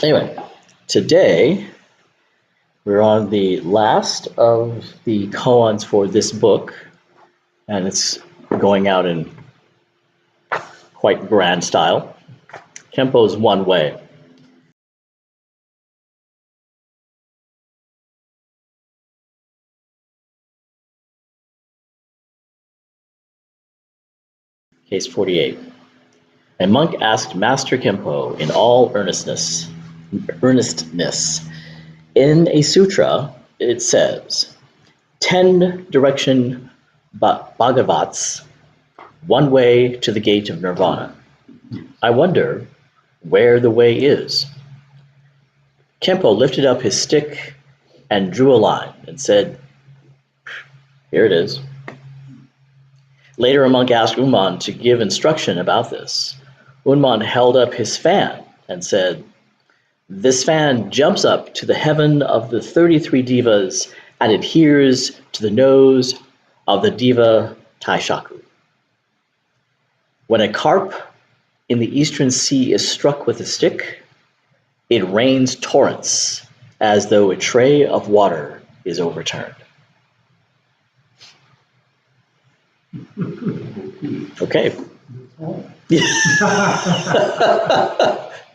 Anyway, today we're on the last of the koans for this book, and it's going out in quite grand style. Kempo's one way. Case 48. A monk asked Master Kempo in all earnestness. In a sutra, it says, 10 direction Bhagavats, one way to the gate of nirvana. I wonder where the way is. Kempo lifted up his stick and drew a line and said, here it is. Later, a monk asked Unman to give instruction about this. Unman held up his fan and said, this fan jumps up to the heaven of the 33 devas and adheres to the nose of the deva Taishaku. When a carp in the eastern sea is struck with a stick, it rains torrents as though a tray of water is overturned. Okay.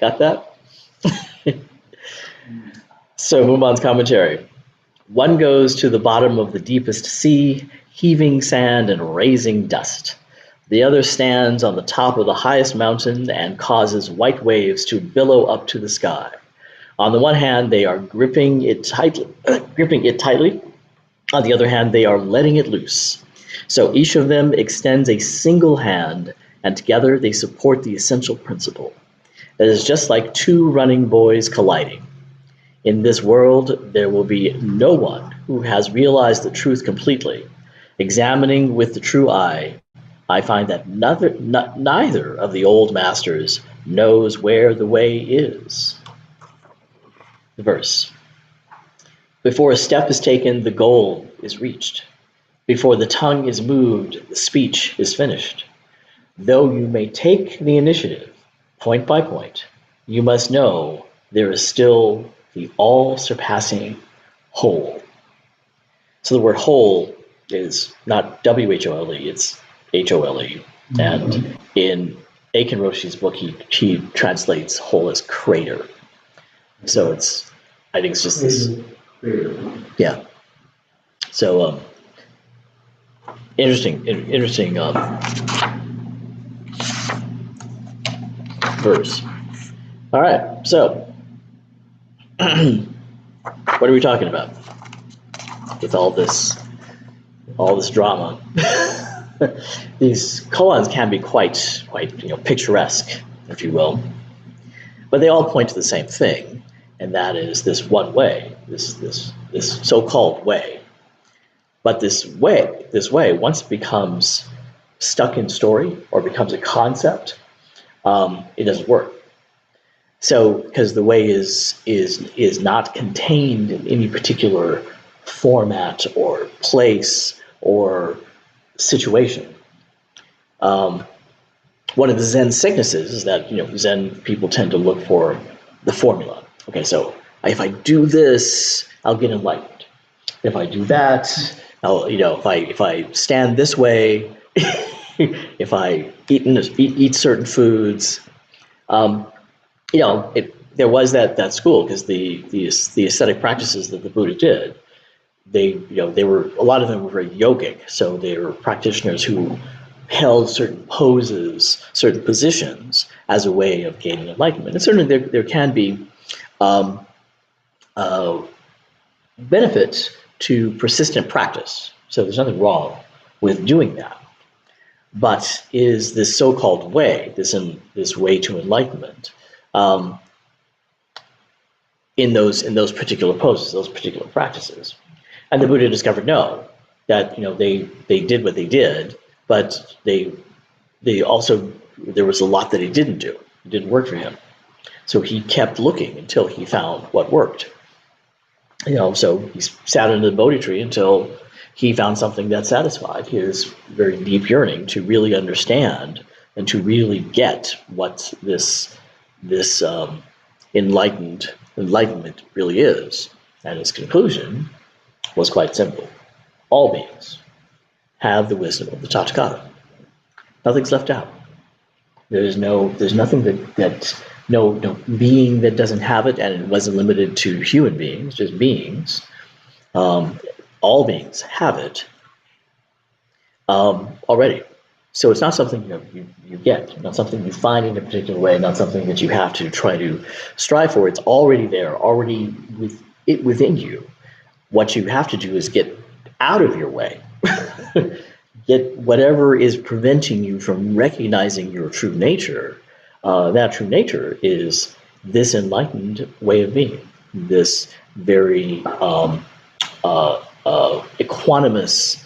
Got that? So, Human's commentary. One goes to the bottom of the deepest sea, heaving sand and raising dust. The other stands on the top of the highest mountain and causes white waves to billow up to the sky. On the one hand, they are gripping it tightly. On the other hand, they are letting it loose. So each of them extends a single hand, and together they support the essential principle. It is just like two running boys colliding. In this world, there will be no one who has realized the truth completely. Examining with the true eye, I find that neither of the old masters knows where the way is. The verse. Before a step is taken, the goal is reached. Before the tongue is moved, the speech is finished. Though you may take the initiative, point by point, you must know there is still the all-surpassing whole. So the word whole is not W-H-O-L-E, it's H-O-L-E. And in Aiken Roshi's book, he translates whole as crater. So I think it's just this. Yeah. So interesting verse. All right. So what are we talking about with all this drama? These koans can be quite picturesque, if you will, but they all point to the same thing, and that is this one way, this so-called way. But this way, once it becomes stuck in story or becomes a concept, it doesn't work. So, because the way is not contained in any particular format or place or situation. One of the Zen sicknesses is that Zen people tend to look for the formula. Okay, so if I do this, I'll get enlightened. If I do that, if I stand this way, if I eat certain foods, there was that school because the ascetic practices that the Buddha did, they were, a lot of them were very yogic, so they were practitioners who held certain poses, certain positions as a way of gaining enlightenment. And certainly there can be benefit to persistent practice. So there's nothing wrong with doing that. But is this so-called way, this way to enlightenment, in those particular poses, those particular practices? And the Buddha discovered no, that they did what they did, but they also, there was a lot that he didn't do. It didn't work for him. So he kept looking until he found what worked. So he sat under the Bodhi tree until he found something that satisfied his very deep yearning to really understand and to really get what this enlightenment really is. And his conclusion was quite simple. All beings have the wisdom of the Tathagata. Nothing's left out. There's nothing no being that doesn't have it, and it wasn't limited to human beings, just beings. Um, all beings have it already. So it's not something you get, not something you find in a particular way, not something that you have to try to strive for. It's already there, already within you. What you have to do is get out of your way. Get whatever is preventing you from recognizing your true nature. That true nature is this enlightened way of being, this very equanimous,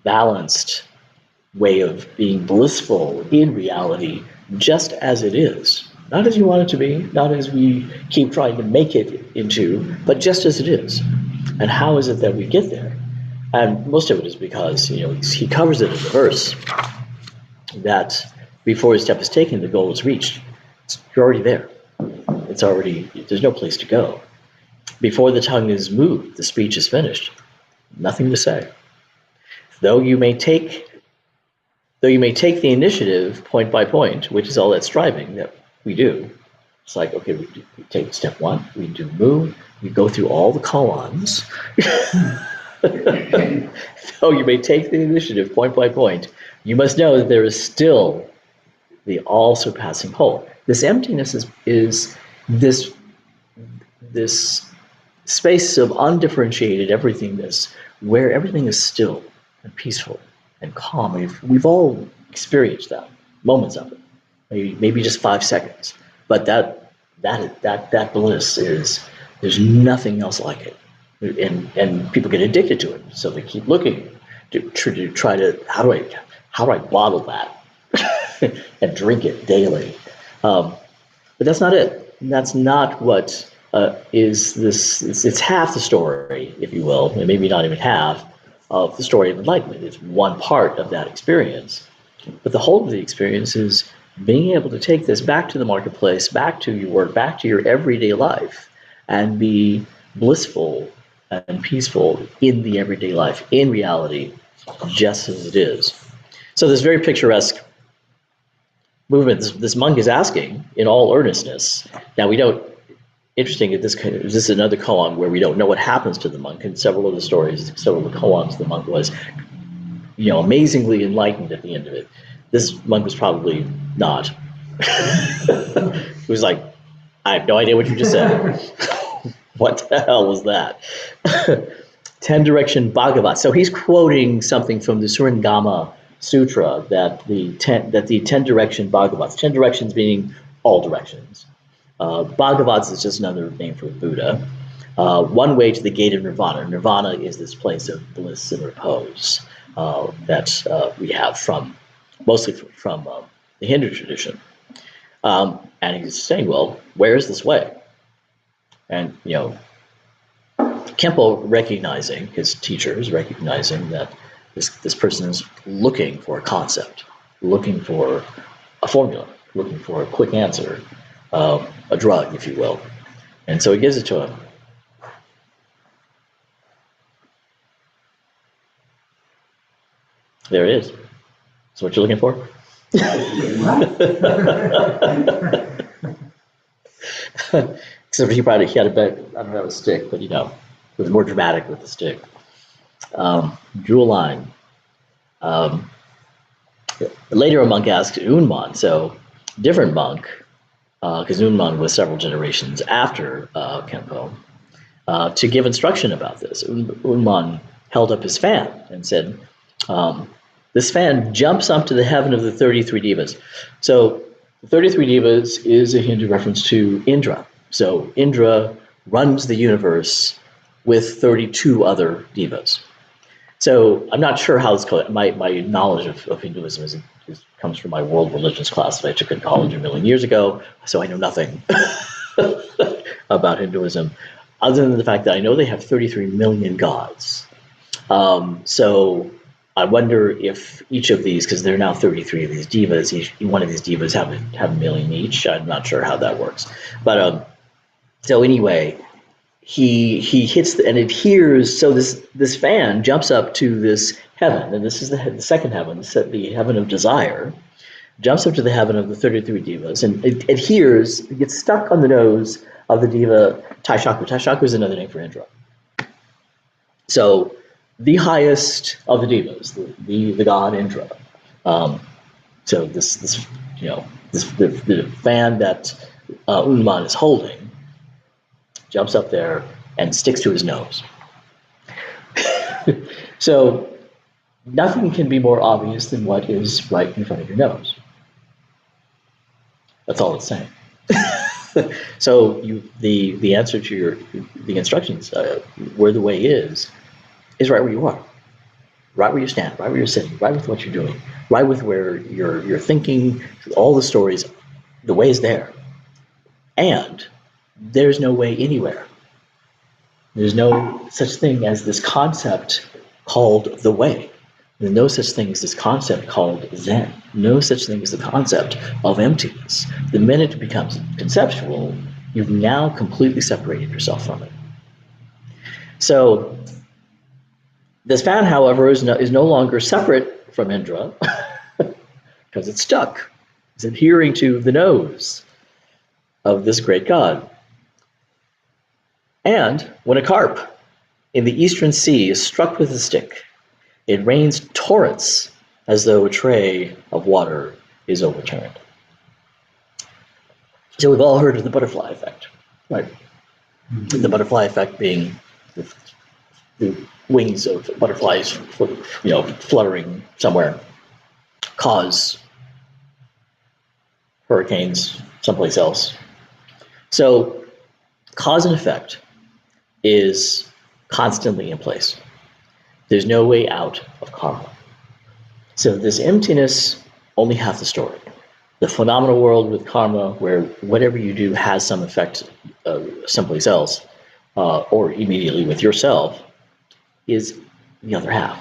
balanced way of being blissful in reality, just as it is. Not as you want it to be, not as we keep trying to make it into, but just as it is. And how is it that we get there? And most of it is because he covers it in the verse that before a step is taken, the goal is reached. You're already there. It's already, there's no place to go. Before the tongue is moved, the speech is finished. Nothing to say. Though you may take the initiative point by point, which is all that striving that we do. It's like, okay, we take step one, we do move, we go through all the koans. Though you may take the initiative point by point, you must know that there is still the all-surpassing whole. This emptiness is this space of undifferentiated everythingness where everything is still and peaceful and calm. We've all experienced that, moments of it, maybe just 5 seconds. But that bliss there's nothing else like it. And people get addicted to it, so they keep looking to try to how do I bottle that and drink it daily. But that's not it. That's not what is this. It's half the story, if you will, and maybe not even half of the story of enlightenment. It's one part of that experience. But the whole of the experience is being able to take this back to the marketplace, back to your work, back to your everyday life, and be blissful and peaceful in the everyday life, in reality, just as it is. So this very picturesque movement, this monk is asking in all earnestness. Now we don't, interesting, this is another koan where we don't know what happens to the monk. In several of the stories, several of the koans, the monk was amazingly enlightened at the end of it. This monk was probably not. He was like, I have no idea what you just said. What the hell was that? 10 Direction Bhagavat. So he's quoting something from the Surangama Sutra that the 10 Direction Bhagavats, 10 directions being all directions. Bhagavats is just another name for Buddha. One way to the gate of Nirvana. Nirvana is this place of bliss and repose that we have mostly from the Hindu tradition. And he's saying, well, where is this way? And, Kempo recognizing, his teacher is recognizing that this person is looking for a concept, looking for a formula, looking for a quick answer, a drug, if you will. And so he gives it to him. There it is. That's what you're looking for? Except he had a bit, I don't know, a stick, but it was more dramatic with the stick. Drew a line. Later a monk asked Unman, so different monk, because Unman was several generations after Kempo, to give instruction about this. Unman held up his fan and said, this fan jumps up to the heaven of the 33 devas. So the 33 devas is a Hindu reference to Indra. So Indra runs the universe with 32 other devas. So I'm not sure how it's called. My knowledge of Hinduism comes from my world religions class that I took in college a million years ago. So I know nothing about Hinduism, other than the fact that I know they have 33 million gods. So I wonder if each of these, because there are now 33 of these devas, each one of these devas have a million each. I'm not sure how that works, but So anyway, he hits and it hears. So this fan jumps up to this heaven, and this is the second heaven, the heaven of desire. Jumps up to the heaven of the 33 divas, and it gets stuck on the nose of the diva Taishaku. Taishaku is another name for Indra. So the highest of the divas, the god Indra. Um, so this the fan that Unman is holding jumps up there and sticks to his nose. So nothing can be more obvious than what is right in front of your nose. That's all it's saying. So the answer to the instructions, where the way is right where you are, right where you stand, right where you're sitting, right with what you're doing, right with where you're thinking, all the stories. The way is there, and there's no way anywhere. There's no such thing as this concept called the way. There's no such thing as this concept called Zen. No such thing as the concept of emptiness. The minute it becomes conceptual, you've now completely separated yourself from it. So this fan, however, is no longer separate from Indra because it's stuck. It's adhering to the nose of this great god. And when a carp in the eastern sea is struck with a stick, it rains torrents as though a tray of water is overturned. So we've all heard of the butterfly effect, right? The butterfly effect being the wings of butterflies, fluttering somewhere, cause hurricanes someplace else. So cause and effect is constantly in place. There's no way out of karma. So this emptiness, only half the story. The phenomenal world with karma, where whatever you do has some effect someplace else, or immediately with yourself, is the other half.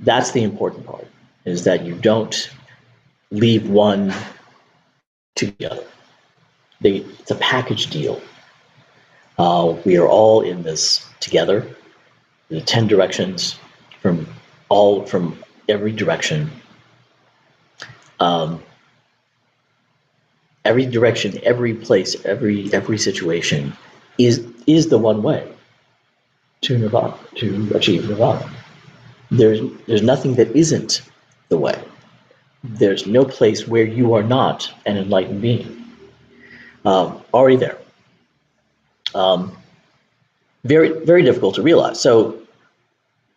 That's the important part, is that you don't leave one to the other. It's a package deal. We are all in this together. The 10 directions from every direction. Every direction, every place, every situation is the one way to nirvana, to achieve nirvana. There's nothing that isn't the way. There's no place where you are not an enlightened being. Already there. Very, very difficult to realize. So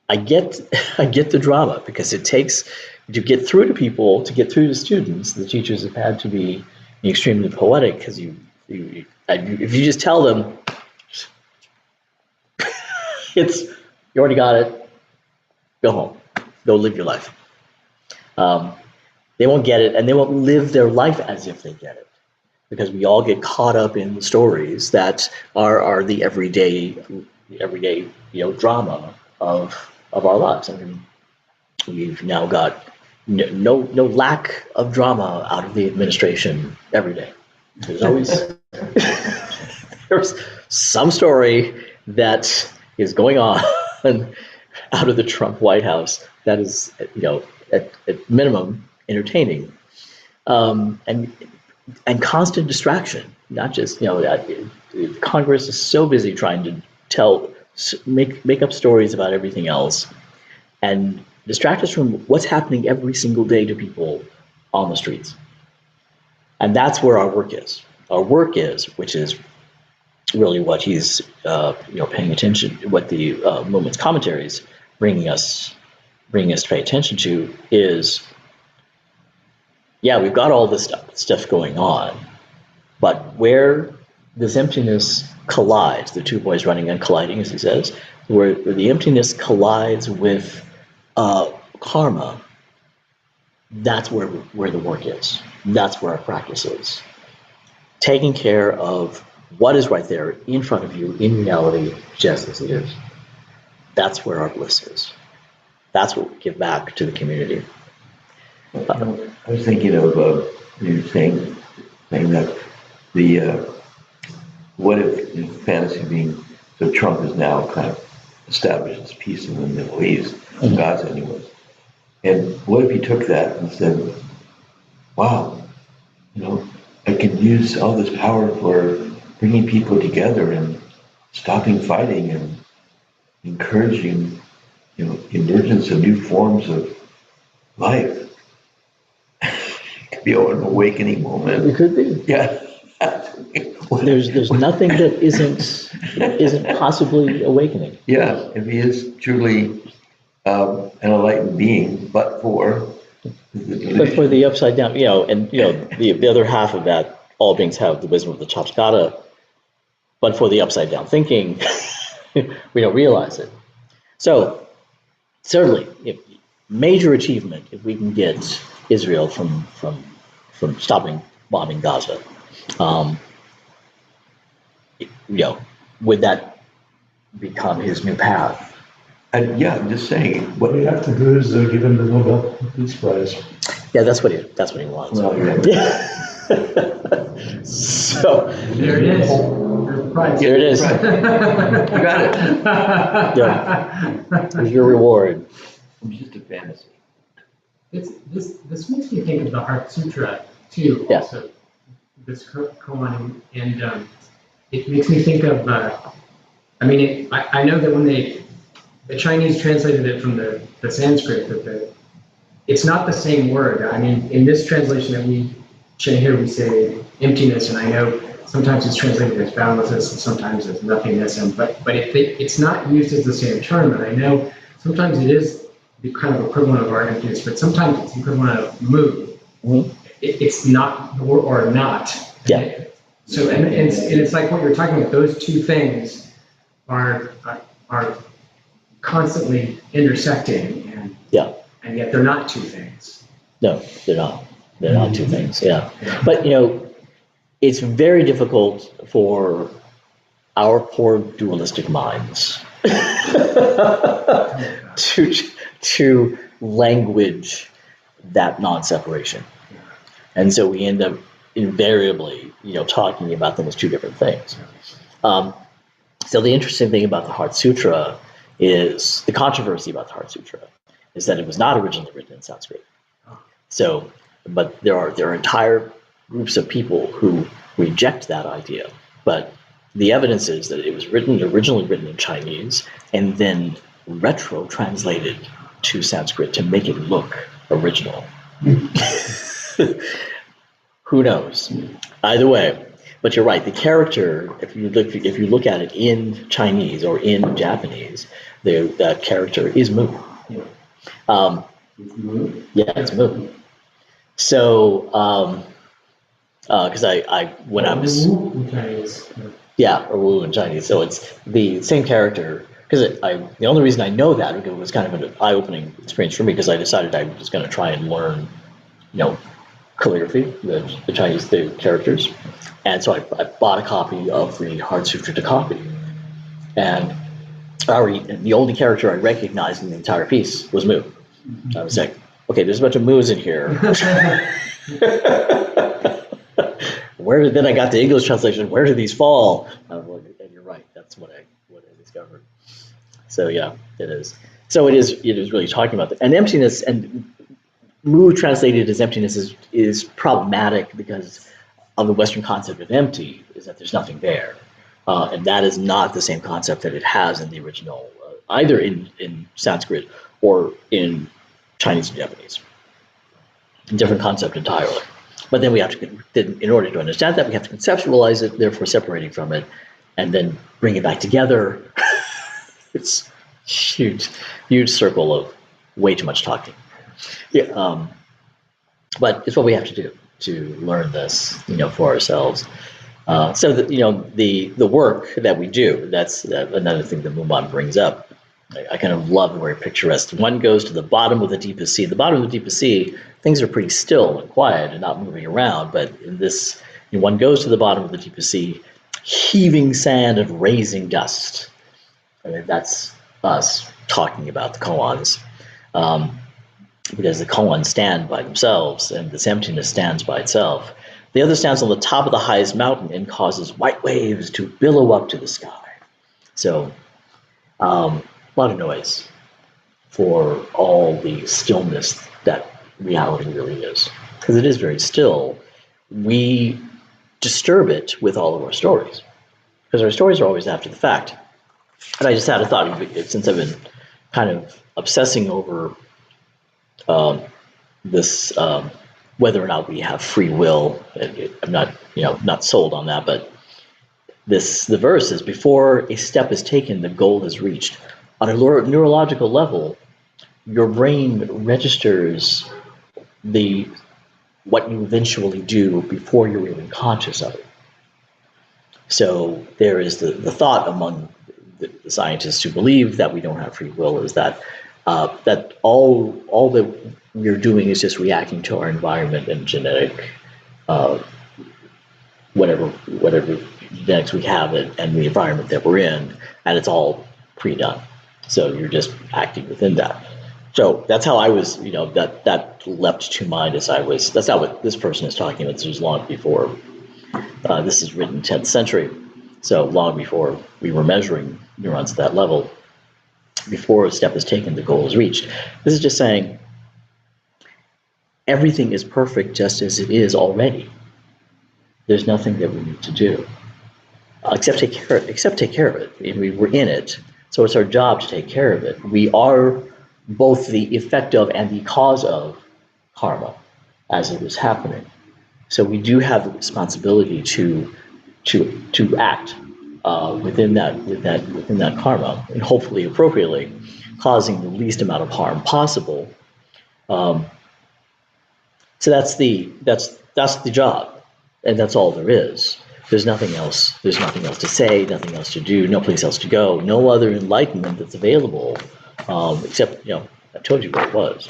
I get the drama, because it takes to get through to people, to get through to students. The teachers have had to be extremely poetic, because if you just tell them you already got it, go home, go live your life. They won't get it, and they won't live their life as if they get it, because we all get caught up in the stories that are the everyday drama of our lives. I mean, we've now got no lack of drama out of the administration every day. There's always there's some story that is going on out of the Trump White House that is, at minimum entertaining, and constant distraction. Not just Congress is so busy trying to make up stories about everything else, and distract us from what's happening every single day to people on the streets. And that's where our work is. Our work is, which is really what he's paying attention, what the movement's commentaries bringing us to pay attention to is, yeah, we've got all this stuff going on, but where this emptiness collides, the two boys running and colliding, as he says, where the emptiness collides with karma, that's where the work is. That's where our practice is. Taking care of what is right there in front of you in reality, just as it is. That's where our bliss is. That's what we give back to the community. I was thinking of you saying that what if in fantasy being, so Trump is now kind of established as peace in the Middle East, Gaza anyways. And what if he took that and said, wow, you know, I can use all this power for bringing people together and stopping fighting and encouraging, you know, emergence of new forms of life. It could be an awakening moment. It could be. Yeah. There's nothing that isn't possibly awakening. Yeah, if he is truly an enlightened being, but for But for the upside down, and the other half of that, all beings have the wisdom of the Tathagata, but for the upside down thinking, we don't realize it. So certainly, if major achievement if we can get Israel from stopping bombing Gaza. Um, would that become his new path? and yeah, I'm just saying, what What we have to do is give him the Nobel Peace Prize. Yeah, that's what he wants. well, Yeah. So There it is. There's the prize. there it is. right. You got it. Yeah. Here's your reward. It's just a fantasy. This makes me think of the Heart Sutra too. Yeah. Also, this koan, and it makes me think of. I know that when the Chinese translated it from the Sanskrit, that it's not the same word. I mean, in this translation that we here we say emptiness, and I know sometimes it's translated as boundlessness and sometimes as nothingness, but it's not used as the same term. And I know sometimes it is the kind of equivalent of our emptiness, but sometimes it's the equivalent of mood. Mhm. It's not or not. Yeah. So and it's like what you're talking about. Those two things are constantly intersecting, Yeah. and yet they're not two things. No, they're not. They're not two things. Yeah. But it's very difficult for our poor dualistic minds to language that non-separation. And so we end up invariably, talking about them as two different things. So the interesting thing about the Heart Sutra is the controversy about the Heart Sutra is that it was not originally written in Sanskrit. So, but there are entire groups of people who reject that idea. But the evidence is that it was originally written in Chinese and then retro translated to Sanskrit to make it look original. Who knows? Either way, but you're right. The character, if you look at it in Chinese or in Japanese, that character is Mu. Yeah, it's Mu. So, because when I was or Wu in Chinese, so it's the same character. Because the only reason I know that because it was kind of an eye-opening experience for me because I decided I was going to try and learn, calligraphy, the Chinese characters, and so I bought a copy of the Heart Sutra to copy, and the only character I recognized in the entire piece was Mu. I was like, okay, there's a bunch of Mu's in here. Then I got the English translation. Where do these fall? And you're right. That's what I discovered. So yeah, it is. So it is really talking about that. And emptiness and Mu translated as emptiness is problematic because of the Western concept of empty is that there's nothing there, and that is not the same concept that it has in the original, either in Sanskrit or in Chinese and Japanese. Different concept entirely. But then we have to, in order to understand that, we have to conceptualize it, therefore separating from it, and then bring it back together. It's huge circle of way too much talking. Yeah, but it's what we have to do to learn this, for ourselves. So that the work that we do, that's another thing that Mumon brings up. I kind of love the very picturesque. One goes to the bottom of the deepest sea. The bottom of the deepest sea, things are pretty still and quiet and not moving around. But in this, one goes to the bottom of the deepest sea, heaving sand and raising dust. I mean, that's us talking about the koans. Because the koans stand by themselves and this emptiness stands by itself. The other stands on the top of the highest mountain and causes white waves to billow up to the sky. So, a lot of noise for all the stillness that reality really is. Because it is very still. We disturb it with all of our stories. Because our stories are always after the fact. And I just had a thought, since I've been kind of obsessing over this whether or not we have free will. I'm not, not sold on that, but the verse is, before a step is taken, the goal is reached. On a neurological level, your brain registers the what you eventually do before you're even conscious of it. So there is the thought among the scientists who believe that we don't have free will is that that all that we're doing is just reacting to our environment and genetic whatever genetics we have and the environment that we're in, and it's all pre-done. So you're just acting within that. So that's how I was, that leapt to mind as that's not what this person is talking about. This was long before, this is written 10th century. So long before we were measuring neurons at that level, before a step is taken, the goal is reached. This is just saying everything is perfect just as it is already. There's nothing that we need to do except take care of it. We're in it, so it's our job to take care of it. We are both the effect of and the cause of karma as it is happening. So we do have the responsibility to act within that karma, and hopefully appropriately, causing the least amount of harm possible. So that's the job, and that's all there is. There's nothing else. There's nothing else to say, nothing else to do, no place else to go, no other enlightenment that's available, except I told you what it was.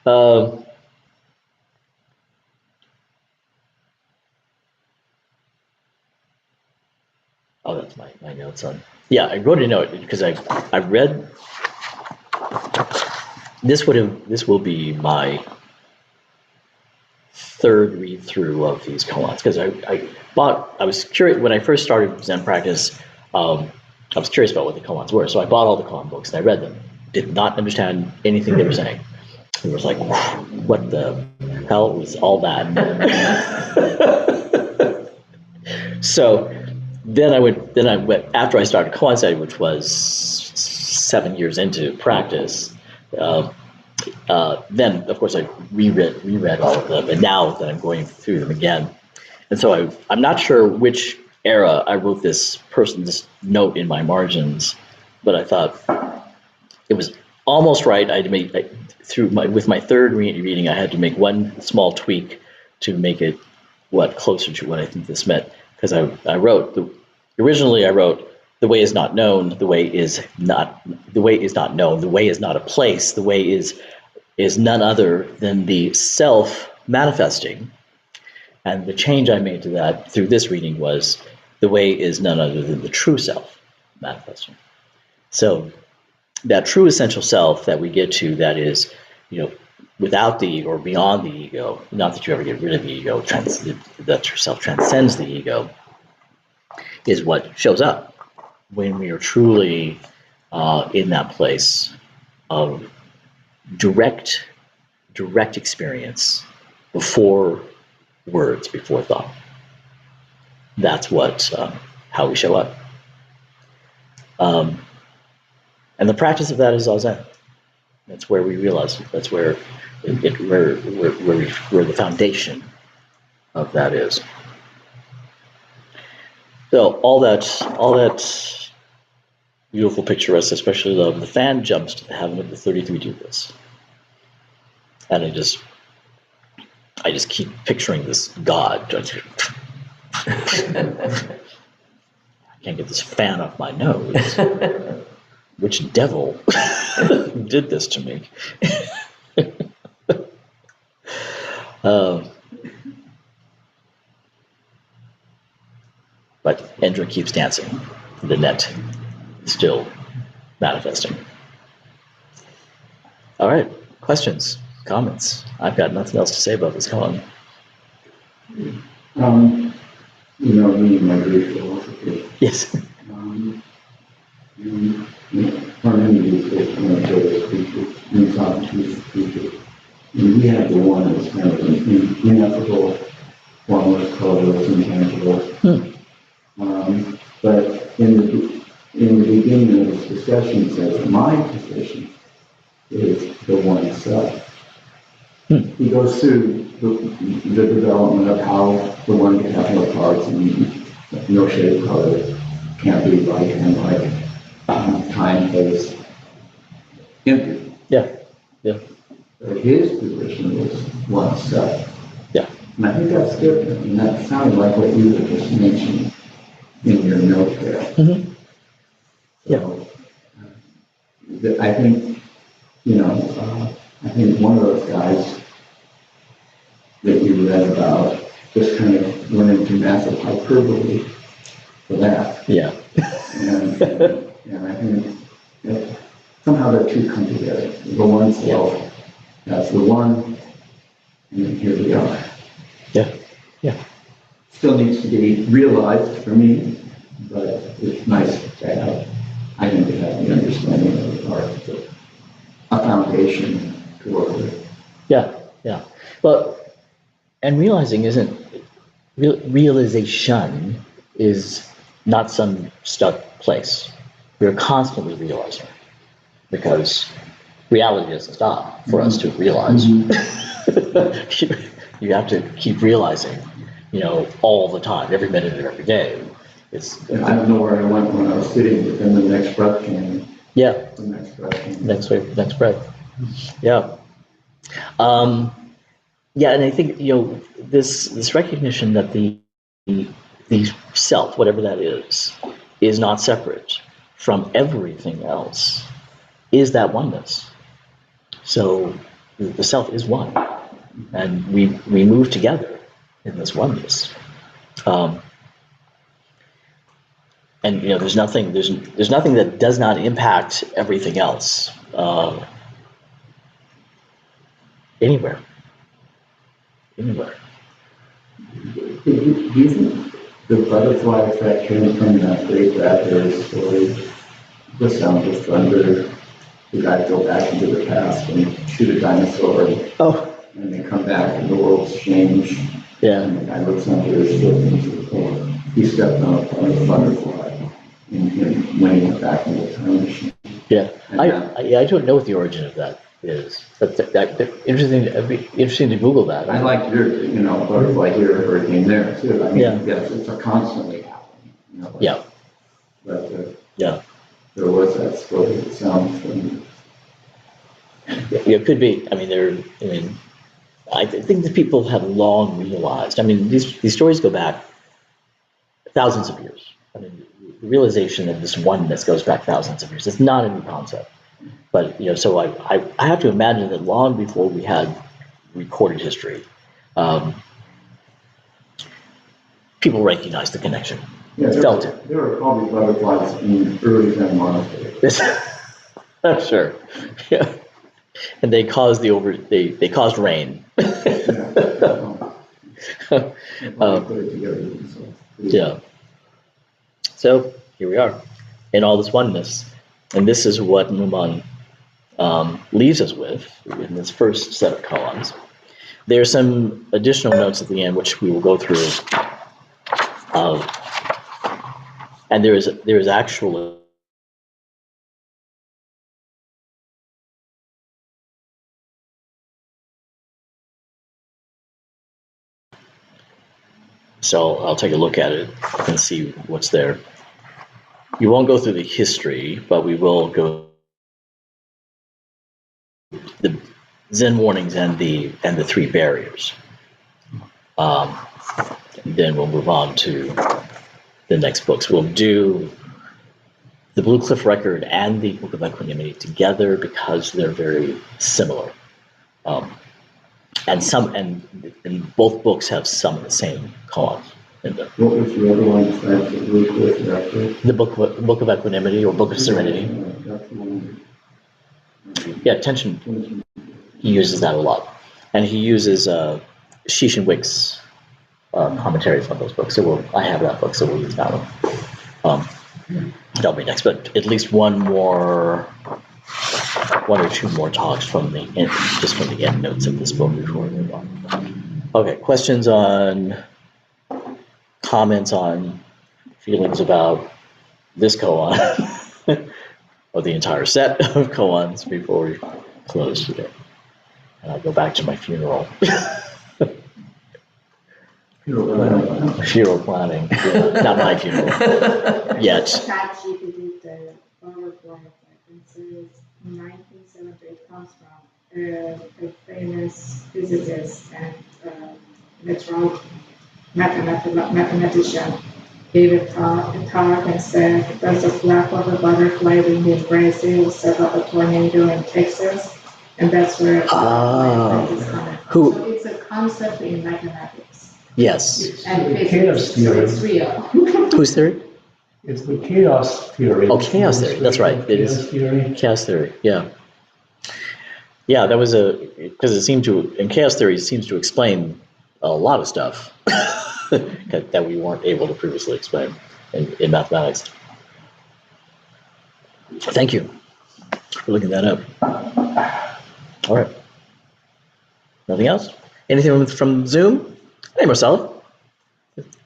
Oh, that's my notes on. Yeah, I wrote a note because I read. This will be my third read through of these koans, because I was curious when I first started Zen practice. I was curious about what the koans were, so I bought all the koan books and I read them. Did not understand anything they were saying. It was like, what the hell was all that? So then I went after I started koan study, which was 7 years into practice. Then, of course, I reread all of them, and now that I'm going through them again, and so I'm not sure which era I wrote this note in my margins, but I thought it was almost right. With my third reading, I had to make one small tweak to make it closer to what I think this meant, because originally I wrote, the way is not known, the way is not known, the way is not a place, the way is none other than the self manifesting. And the change I made to that through this reading was, the way is none other than the true self manifesting. So that true essential self that we get to, that is, without the ego or beyond the ego, not that you ever get rid of the ego, that yourself transcends the ego, is what shows up when we are truly in that place of direct experience before words, before thought. That's how we show up. And the practice of that is Zazen. That's where we realize it. That's where where the foundation of that is. So all that beautiful picturesque, especially the fan jumps to the heaven of the 33 Dukas. And I just keep picturing this God. I can't get this fan off my nose. Which devil did this to me? But Indra keeps dancing. The net is still manifesting. All right. Questions, comments? I've got nothing else to say about this koan. Me, my Greek philosophy. Yes. Parmenides is one of those creatures, and Socrates' creatures. And we have the one that's kind of an ineffable, formless, colorless, intangible. But in the beginning of this discussion, he says, my position is the one self. He goes through the development of how the one can have no parts and no shape, color, can't be like and like, time, place, empty. Yeah. Yeah. But his position is one self. Yeah. And I think that's different, and that sounded like what you were just mentioning in your note there. Mm-hmm. So, I think, I think one of those guys that you read about just kind of went into massive hyperbole for that. Yeah. And I think that somehow the two come together. The one self, that's the one, and then here we are. Yeah. Yeah. Still needs to be realized for me, but it's nice to have, I think, to have the understanding of the art, a foundation to work with. Yeah. Yeah. Well, and realization is not some stuck place. We're constantly realizing because reality doesn't stop for us to realize. You have to keep realizing, all the time, every minute of every day. And I don't know where I went when I was sitting, but then the next breath came. Yeah. The next breath came. Next breath. Yeah. Yeah, and I think this recognition that the self, whatever that is not separate from everything else, is that oneness. So the self is one, and we move together in this oneness. And there's nothing that does not impact everything else anywhere. Do you think the butterfly effect came from that great Bradbury story, The Sound of Thunder? The guy go back into the past and shoot a dinosaur, and they come back and the world's changed. Yeah. And the guy looks under his foot into the floor. He stepped on a butterfly and when he went back into the time machine. Yeah. I don't know what the origin of that is. But interesting. It'd be interesting to Google that. I like your, butterfly here, hurricane there too. I mean, Yeah. yes, it's a constantly happening. Yeah. But Yeah. there was that story that sounds familiar. Yeah, it could be. I think that people have long realized. These stories go back thousands of years. The realization of this oneness goes back thousands of years. It's not a new concept. But so I have to imagine that long before we had recorded history, people recognized the connection, felt it. There were probably butterflies in early Zen monasteries. I'm sure. Yeah. And they caused they caused rain. Yeah. So here we are in all this oneness. And this is what Numan leaves us with in this first set of koans. There are some additional notes at the end, which we will go through. And there is actually so I'll take a look at it and see what's there. We won't go through the history, but we will go the Zen warnings and the three barriers. Then we'll move on to the next books. We'll do the Blue Cliff Record and the Book of Equanimity together because they're very similar. And both books have some of the same koans in them. What was the other one besides the Blue Cliff Record? The Book of Equanimity or Book of Serenity. That's the one. Yeah, tension. He uses that a lot, and he uses Sheesh and Wick's commentaries on those books. So I have that book, so we'll use that one. That'll be next, but at least one or two more talks from the end, just from the end notes of this book before we move on. Okay, questions on, comments on, feelings about this koan, or the entire set of koans before we close today. And I'll go back to my funeral. Funeral planning, not my funeral yet. ChatGPT, the butterfly references 1978 comes from a famous physicist and mathematician gave a talk and said, "Does the flap of a butterfly when you embrace it will set up a tornado in Texas?" And that's where butterfly effect is coming from. Who? So it's a concept in mathematics. Yes. And the chaos physics, so theory. it's real. Whose theory? It's the chaos theory. Oh, chaos theory. That's right. It Chaos is theory. chaos theory. Yeah. Yeah, that was because it seemed to, in chaos theory, it seems to explain a lot of stuff that we weren't able to previously explain in mathematics. Thank you for looking that up. All right. Nothing else? Anything from Zoom? Hey, Marcella.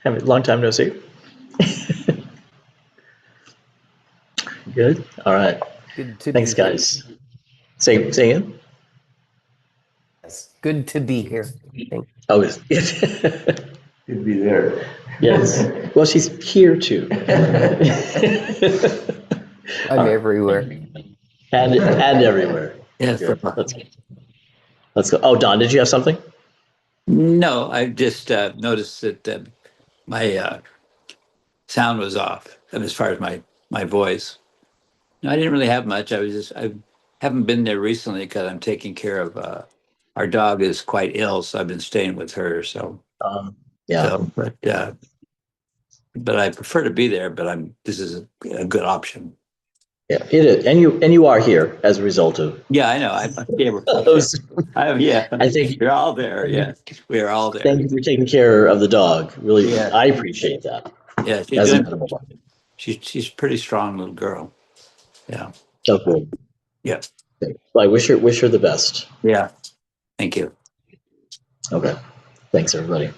Have a long time no see. Good. All right. Good to Thanks, be here. guys. Say again. Yes, good to be here. Oh, You'd be there. yes. Well, she's here too. I'm everywhere. and everywhere. Yes. Good. Let's go. Oh, Don, did you have something? No, I just noticed that my sound was off as far as my voice. No, I didn't really have much. I haven't been there recently because I'm taking care of our dog is quite ill, so I've been staying with her. So Yeah. so, but I prefer to be there. But this is a good option. Yeah, it is, and you are here as a result of Yeah, I know. those. Yeah. I think We're all there. Yeah, we are all there. thank you for taking care of the dog. Really, Yeah. I appreciate that. Yeah, she's As a doing. matter of fact. She's a pretty strong little girl. Yeah. So good. Yeah. Well, I wish her the best. Yeah. Thank you. Okay. Thanks, everybody.